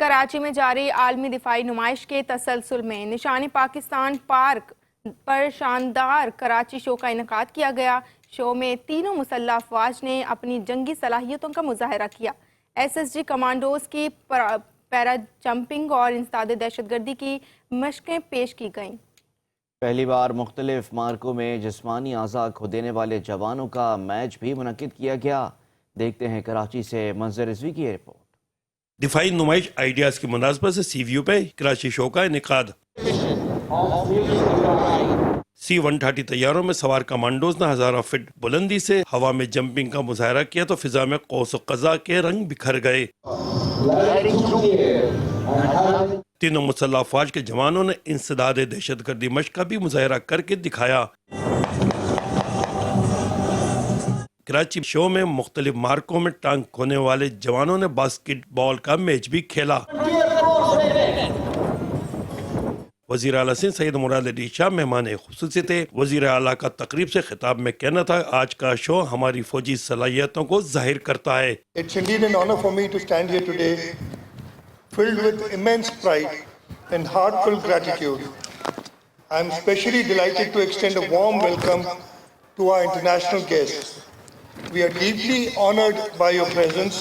کراچی میں جاری عالمی دفاعی نمائش کے تسلسل میں نشان پاکستان پارک پر شاندار کراچی شو کا انعقاد کیا گیا۔ شو میں تینوں مسلح افواج نے اپنی جنگی صلاحیتوں کا مظاہرہ کیا۔ ایس ایس جی کمانڈوز کی پیرا جمپنگ اور انسداد دہشت گردی کی مشقیں پیش کی گئیں۔ پہلی بار مختلف مارکوں میں جسمانی اعضاء کھو دینے والے جوانوں کا میچ بھی منعقد کیا گیا۔ دیکھتے ہیں کراچی سے منظر رضوی کی رپورٹ۔ دفاعی نمائش آئیڈیاز کی مناسبت سے سی ویو پہ کراچی شو کا انعقاد۔ C-130 طیاروں میں سوار کمانڈوز نے ہزارہ فٹ بلندی سے ہوا میں جمپنگ کا مظاہرہ کیا تو فضا میں قوس و قزح کے رنگ بکھر گئے۔ تینوں مسلح افواج کے جوانوں نے انسداد دہشت گردی مشق کا بھی مظاہرہ کر کے دکھایا۔ کراچی شو میں مختلف مارکوں میں ٹانک کھونے والے جوانوں نے باسکٹ بال کا میچ بھی کھیلا۔ وزیر اعلیٰ سید مراد علی شاہ مہمان خصوصی تھے۔ وزیر اعلیٰ کا تقریب سے خطاب میں کہنا تھا، آج کا شو ہماری فوجی صلاحیتوں کو ظاہر کرتا ہے۔ It's indeed an honor for me to stand here today, filled with immense pride and heartfelt gratitude. I am especially delighted to extend a warm welcome to our international guests. We are deeply honored by your presence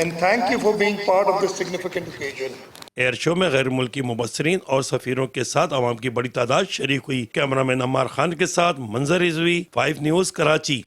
and thank you for being part of this significant occasion. Air show میں غیر ملکی مبصرین اور سفیروں کے ساتھ عوام کی بڑی تعداد شریک ہوئی۔ کیمرہ مین عمار خان کے ساتھ منظر رضوی، 5 نیوز کراچی۔